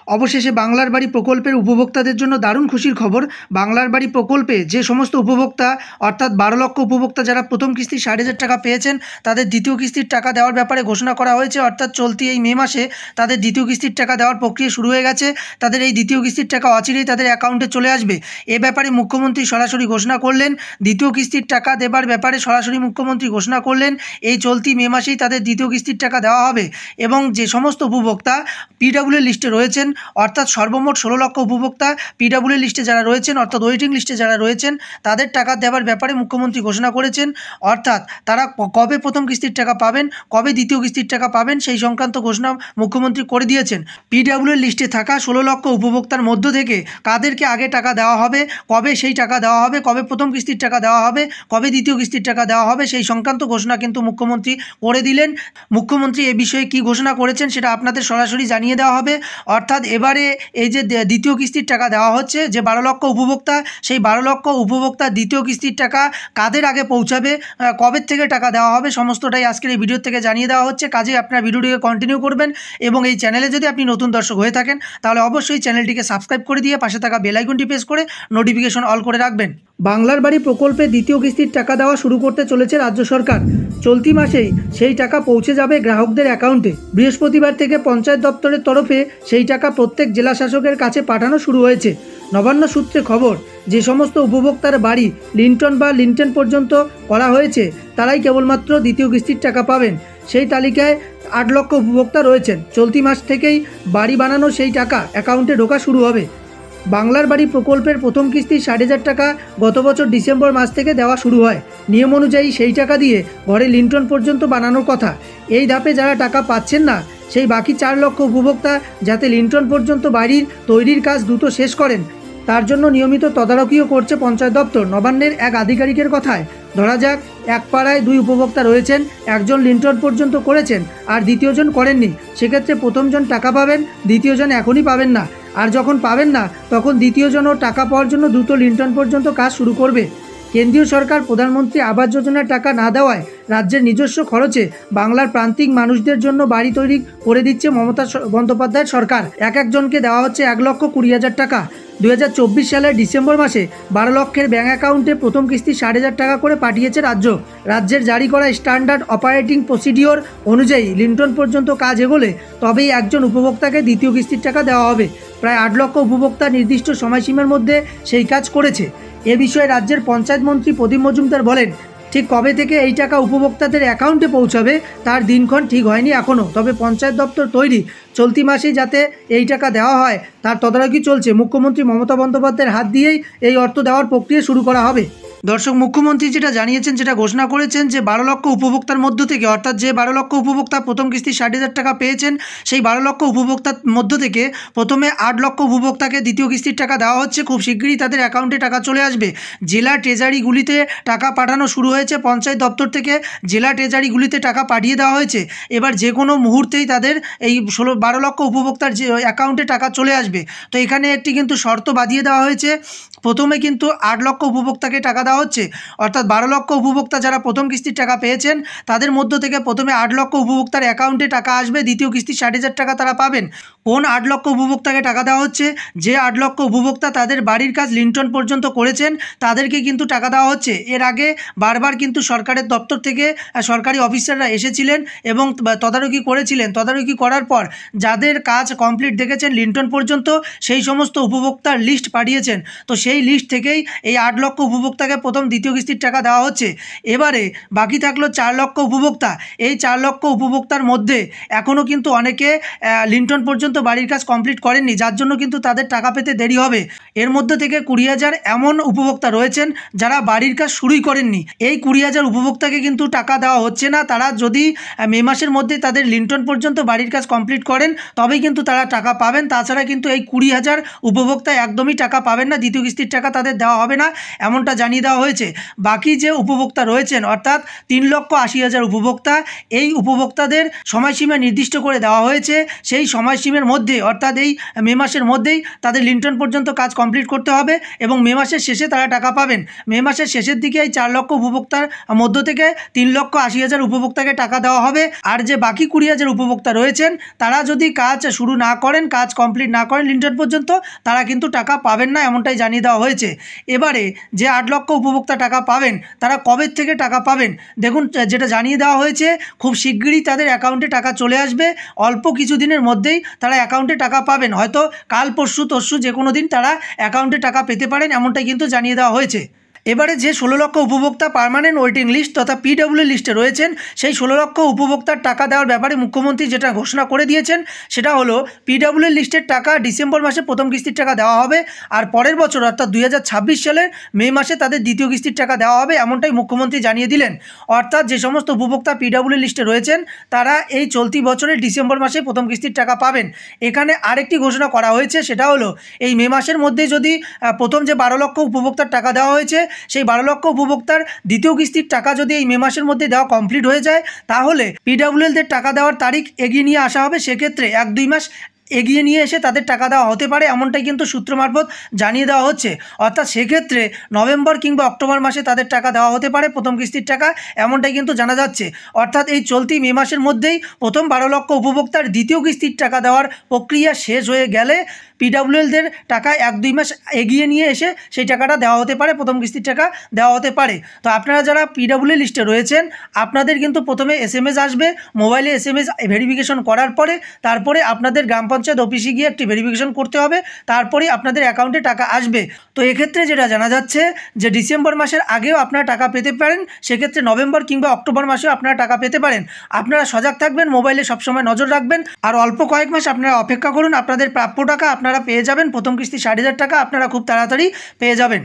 অবশেষে বাংলার বাড়ি প্রকল্পের উপভোক্তাদের জন্য দারুণ খুশির খবর। বাংলার বাড়ি প্রকল্পে যে সমস্ত উপভোক্তা অর্থাৎ 12 লক্ষ উপভোক্তা যারা প্রথম কিস্তি 60,000 টাকা পেয়েছেন, তাদের দ্বিতীয় কিস্তির টাকা দেওয়ার ব্যাপারে ঘোষণা করা হয়েছে। অর্থাৎ চলতি এই মে মাসে তাদের দ্বিতীয় কিস্তির টাকা দেওয়ার প্রক্রিয়া শুরু হয়ে গেছে। তাদের এই দ্বিতীয় কিস্তির টাকা অচিরেই তাদের অ্যাকাউন্টে চলে আসবে। এ ব্যাপারে মুখ্যমন্ত্রী সরাসরি ঘোষণা করলেন। দ্বিতীয় কিস্তির টাকা দেবার ব্যাপারে সরাসরি মুখ্যমন্ত্রী ঘোষণা করলেন এই চলতি মে মাসেই তাদের দ্বিতীয় কিস্তির টাকা দেওয়া হবে। এবং যে সমস্ত উপভোক্তা পিডব্লিউ লিস্টে রয়েছেন, অর্থাৎ সর্বমোট 16 লক্ষ উপভোক্তা পিডব্লিউ লিস্টে যারা রয়েছেন, অর্থাৎ ওয়েটিং লিস্টে যারা রয়েছেন, তাদের টাকা দেওয়ার ব্যাপারে মুখ্যমন্ত্রী ঘোষণা করেছেন। অর্থাৎ তারা কবে প্রথম কিস্তির টাকা পাবেন, কবে দ্বিতীয় কিস্তির টাকা পাবেন, সেই সংক্রান্ত ঘোষণা মুখ্যমন্ত্রী করে দিয়েছেন। পিডব্লিউ লিস্টে থাকা 16 লক্ষ উপভোক্তার মধ্য থেকে কাদেরকে আগে টাকা দেওয়া হবে, কবে সেই টাকা দেওয়া হবে, কবে প্রথম কিস্তির টাকা দেওয়া হবে, কবে দ্বিতীয় কিস্তির টাকা দেওয়া হবে, সেই সংক্রান্ত ঘোষণা কিন্তু মুখ্যমন্ত্রী করে দিলেন। মুখ্যমন্ত্রী এ বিষয়ে কী ঘোষণা করেছেন সেটা আপনাদের সরাসরি জানিয়ে দেওয়া হবে। অর্থাৎ এবারে এই যে দ্বিতীয় কিস্তির টাকা দেওয়া হচ্ছে, যে 12 লক্ষ উপভোক্তা, সেই 12 লক্ষ উপভোক্তার দ্বিতীয় কিস্তির টাকা কাদের আগে পৌঁছাবে, কবে থেকে টাকা দেওয়া হবে, সমস্তটাই আজকের এই ভিডিও থেকে জানিয়ে দেওয়া হচ্ছে। কাজে আপনার ভিডিওটিকে কন্টিনিউ করবেন এবং এই চ্যানেলে যদি আপনি নতুন দর্শক হয়ে থাকেন তাহলে অবশ্যই চ্যানেলটিকে সাবস্ক্রাইব করে দিয়ে পাশে থাকা বেল আইকনটি প্রেস করে নোটিফিকেশন অল করে রাখবেন। বাংলার বাড়ি প্রকল্পে দ্বিতীয় কিস্তির টাকা দেওয়া শুরু করতে চলেছে রাজ্য সরকার। চলতি মাসেই সেই টাকা পৌঁছে যাবে গ্রাহকদের অ্যাকাউন্টে। বৃহস্পতিবার থেকে পঞ্চায়েত দপ্তরের তরফে সেই টাকা প্রত্যেক জেলা শাসকের কাছে পাঠানো শুরু হয়েছে। নবান্ন সূত্রে খবর, যে সমস্ত উপভোক্তার বাড়ি লিন্টন বা লিন্টেন পর্যন্ত করা হয়েছে তারাই কেবলমাত্র দ্বিতীয় কিস্তির টাকা পাবেন। সেই তালিকায় 8 লক্ষ উপভোক্তা রয়েছেন। চলতি মাস থেকেই বাড়ি বানানো সেই টাকা অ্যাকাউন্টে ঢোকা শুরু হবে। বাংলার বাড়ি প্রকল্পের প্রথম কিস্তি 60,000 টাকা গত বছর ডিসেম্বর মাস থেকে দেওয়া শুরু হয়। নিয়ম অনুযায়ী সেই টাকা দিয়ে ঘরে লিন্টন পর্যন্ত বানানোর কথা। এই ধাপে যারা টাকা পাচ্ছেন না, সেই বাকি 4 লক্ষ উপভোক্তা যাতে লিন্টন পর্যন্ত বাড়ির তৈরির কাজ দ্রুত শেষ করেন, তার জন্য নিয়মিত তদারকিও করছে পঞ্চায়েত দপ্তর। নবান্নের এক আধিকারিকের কথায়, ধরা যাক এক পাড়ায় 2 উপভোক্তা রয়েছেন, একজন লিন্টন পর্যন্ত করেছেন আর দ্বিতীয়জন করেননি। সেক্ষেত্রে প্রথমজন টাকা পাবেন, দ্বিতীয়জন এখনই পাবেন না। আর যখন পাবেন না তখন দ্বিতীয়জনও টাকা পাওয়ার জন্য দ্রুত লিন্টন পর্যন্ত কাজ শুরু করবে। কেন্দ্রীয় সরকার প্রধানমন্ত্রী আবাস যোজনার টাকা না দেওয়ায় রাজ্যের নিজস্ব খরচে বাংলার প্রান্তিক মানুষদের জন্য বাড়ি তৈরি করে দিচ্ছে মমতা বন্দ্যোপাধ্যায়ের সরকার। একজনকে দেওয়া হচ্ছে 1,20,000 টাকা। 2024 সালের ডিসেম্বর মাসে 12 লক্ষের ব্যাঙ্ক অ্যাকাউন্টে প্রথম কিস্তি 60,000 টাকা করে পাঠিয়েছে রাজ্য। রাজ্যের জারি করা স্ট্যান্ডার্ড অপারেটিং প্রসিডিওর অনুযায়ী লিন্টন পর্যন্ত কাজ এগোলে তবেই একজন উপভোক্তাকে দ্বিতীয় কিস্তির টাকা দেওয়া হবে। প্রায় 8 লক্ষ উপভোক্তা নির্দিষ্ট সময়সীমার মধ্যে সেই কাজ করেছে। এ বিষয়ে রাজ্যের পঞ্চায়েত মন্ত্রী প্রদীপ মজুমদার বলেন, ঠিক কবে থেকে এই টাকা উপভোক্তাদের অ্যাকাউন্টে পৌঁছাবে তার দিনক্ষণ ঠিক হয়নি এখনও, তবে পঞ্চায়েত দপ্তর তৈরি। চলতি মাসেই যাতে এই টাকা দেওয়া হয় তার তদারকি চলছে। মুখ্যমন্ত্রী মমতা বন্দ্যোপাধ্যায়ের হাত দিয়েই এই অর্থ দেওয়ার প্রক্রিয়া শুরু করা হবে। দর্শক, মুখ্যমন্ত্রী যেটা জানিয়েছেন, যেটা ঘোষণা করেছেন, যে 12 লক্ষ উপভোক্তার মধ্য থেকে, অর্থাৎ যে 12 লক্ষ উপভোক্তা প্রথম কিস্তি 60,000 টাকা পেয়েছেন, সেই 12 লক্ষ উপভোক্তার মধ্য থেকে প্রথমে 8 লক্ষ উপভোক্তাকে দ্বিতীয় কিস্তির টাকা দেওয়া হচ্ছে। খুব শীঘ্রই তাদের অ্যাকাউন্টে টাকা চলে আসবে। জেলা ট্রেজারিগুলিতে টাকা পাঠানো শুরু হয়েছে। পঞ্চায়েত দপ্তর থেকে জেলা ট্রেজারিগুলিতে টাকা পাঠিয়ে দেওয়া হয়েছে। এবার যে কোনো মুহূর্তেই তাদের এই 12 লক্ষ উপভোক্তার যে অ্যাকাউন্টে টাকা চলে আসবে। তো এখানে একটি কিন্তু শর্ত বাঁধিয়ে দেওয়া হয়েছে। প্রথমে কিন্তু 8 লক্ষ উপভোক্তাকে টাকা দেওয়া হচ্ছে, অর্থাৎ 12 লক্ষ উপভোক্তা যারা প্রথম কিস্তির টাকা পেয়েছেন তাদের মধ্য থেকে প্রথমে 8 লক্ষ উপভোক্তার অ্যাকাউন্টে টাকা আসবে। দ্বিতীয় কিস্তি 60,000 টাকা তারা পাবেন। কোন 8 লক্ষ উপভোক্তাকে টাকা দেওয়া হচ্ছে? যে 8 লক্ষ উপভোক্তা তাদের বাড়ির কাজ লিন্টন পর্যন্ত করেছেন তাদেরকে কিন্তু টাকা দেওয়া হচ্ছে। এর আগে বারবার কিন্তু সরকারের দপ্তর থেকে সরকারি অফিসাররা এসেছিলেন এবং তদারকি করেছিলেন। তদারকি করার পর যাদের কাজ কমপ্লিট দেখেছেন লিন্টন পর্যন্ত, সেই সমস্ত উপভোক্তার লিস্ট পাঠিয়েছেন। তো সেই লিস্ট থেকেই এই 8 লক্ষ উপভোক্তাকে প্রথম দ্বিতীয় কিস্তির টাকা দেওয়া হচ্ছে। এবারে বাকি থাকলো 4 লক্ষ উপভোক্তা। এই 4 লক্ষ উপভোক্তার মধ্যে এখনও কিন্তু অনেকে লিন্টন পর্যন্ত বাড়ির কাজ কমপ্লিট করেননি, যার জন্য কিন্তু তাদের টাকা পেতে দেরি হবে। এর মধ্যে থেকে 20,000 এমন উপভোক্তা রয়েছেন যারা বাড়ির কাজ শুরুই করেননি। এই 20,000 উপভোক্তাকে কিন্তু টাকা দেওয়া হচ্ছে না। তারা যদি মে মাসের মধ্যে তাদের লিন্টন পর্যন্ত বাড়ির কাজ কমপ্লিট করেন তবেই কিন্তু তারা টাকা পাবেন। তাছাড়া কিন্তু এই 20,000 উপভোক্তা একদমই টাকা পাবেন না, দ্বিতীয় কিস্তির টাকা তাদের দেওয়া হবে না, এমনটা জানিয়ে দেওয়া দেওয়া হয়েছে। বাকি যে উপভোক্তা রয়েছেন অর্থাৎ 3,80,000 উপভোক্তা, এই উপভোক্তাদের সময়সীমা নির্দিষ্ট করে দেওয়া হয়েছে। সেই সময়সীমার মধ্যে অর্থাৎ এই মে মাসের মধ্যেই তাদের লিন্টন পর্যন্ত কাজ কমপ্লিট করতে হবে এবং মে মাসের শেষে তারা টাকা পাবেন। মে মাসের শেষের দিকে এই 4 লক্ষ উপভোক্তার মধ্য থেকে 3,80,000 উপভোক্তাকে টাকা দেওয়া হবে। আর যে বাকি 20,000 উপভোক্তা রয়েছেন তারা যদি কাজ শুরু না করেন, কাজ কমপ্লিট না করেন লিন্টন পর্যন্ত, তারা কিন্তু টাকা পাবেন না, এমনটাই জানিয়ে দেওয়া হয়েছে। এবারে যে 8 লক্ষ উপভোক্তা টাকা পাবেন তারা কবে থেকে টাকা পাবেন দেখুন, যেটা জানিয়ে দেওয়া হয়েছে খুব শিগগিরই তাদের অ্যাকাউন্টে টাকা চলে আসবে। অল্প কিছু দিনের মধ্যেই তারা অ্যাকাউন্টে টাকা পাবেন, হয়তো কাল পরশু তরশু যে কোনো দিন তারা অ্যাকাউন্টে টাকা পেতে পারেন, এমনটাই কিন্তু জানিয়ে দেওয়া হয়েছে। এবারে যে 16 লক্ষ উপভোক্তা পার্মানেন্ট ওয়েটিং লিস্ট তথা পিডব্লিউ লিস্টে রয়েছেন, সেই 16 লক্ষ উপভোক্তার টাকা দেওয়ার ব্যাপারে মুখ্যমন্ত্রী যেটা ঘোষণা করে দিয়েছেন সেটা হলো পিডব্লিউ লিস্টের টাকা ডিসেম্বর মাসে প্রথম কিস্তির টাকা দেওয়া হবে, আর পরের বছর অর্থাৎ 2026 সালের মে মাসে তাদের দ্বিতীয় কিস্তির টাকা দেওয়া হবে, এমনটাই মুখ্যমন্ত্রী জানিয়ে দিলেন। অর্থাৎ যে সমস্ত উপভোক্তা পিডব্লিউ লিস্টে রয়েছেন তারা এই চলতি বছরের ডিসেম্বর মাসে প্রথম কিস্তির টাকা পাবেন। এখানে আরেকটি ঘোষণা করা হয়েছে, সেটা হলো এই মে মাসের মধ্যে যদি প্রথম যে 12 লক্ষ উপভোক্তার টাকা দেওয়া হয়েছে সেই 12 লক্ষ উপভোক্তার দ্বিতীয় কিস্তির টাকা যদি এই মে মাসের মধ্যে দেওয়া কমপ্লিট হয়ে যায় তাহলে পিডব্লিউএলদের টাকা দেওয়ার তারিখ এগিয়ে নিয়ে আসা হবে। সেক্ষেত্রে 1-2 মাস এগিয়ে নিয়ে এসে তাদের টাকা দেওয়া হতে পারে, এমনটাই কিন্তু সূত্র মারফত জানিয়ে দেওয়া হচ্ছে। অর্থাৎ সেক্ষেত্রে নভেম্বর কিংবা অক্টোবর মাসে তাদের টাকা দেওয়া হতে পারে প্রথম কিস্তির টাকা, এমনটাই কিন্তু জানা যাচ্ছে। অর্থাৎ এই চলতি মে মাসের মধ্যেই প্রথম 12 লক্ষ উপভোক্তার দ্বিতীয় কিস্তির টাকা দেওয়ার প্রক্রিয়া শেষ হয়ে গেলে পিডব্লিউএলদের টাকা 1-2 মাস এগিয়ে নিয়ে এসে সেই টাকাটা দেওয়া হতে পারে, প্রথম কিস্তির টাকা দেওয়া হতে পারে। তো আপনারা যারা পিডব্লিউ লিস্টে রয়েছেন আপনাদের কিন্তু প্রথমে SMS আসবে, মোবাইলে SMS ভেরিফিকেশন করার পরে তারপরে আপনাদের গ্রাম পঞ্চায়েত অফিসে গিয়ে একটি ভেরিফিকেশন করতে হবে, তারপরেই আপনাদের অ্যাকাউন্টে টাকা আসবে। তো এক্ষেত্রে যেটা জানা যাচ্ছে যে ডিসেম্বর মাসের আগেও আপনারা টাকা পেতে পারেন, সেক্ষেত্রে নভেম্বর কিংবা অক্টোবর মাসেও আপনারা টাকা পেতে পারেন। আপনারা সজাগ থাকবেন, মোবাইলে সবসময় নজর রাখবেন, আর অল্প কয়েক মাস আপনারা অপেক্ষা করুন, আপনাদের প্রাপ্য টাকা আপনারা পেয়ে যাবেন। প্রথম কিস্তি 60,000 টাকা আপনারা খুব তাড়াতাড়ি পেয়ে যাবেন।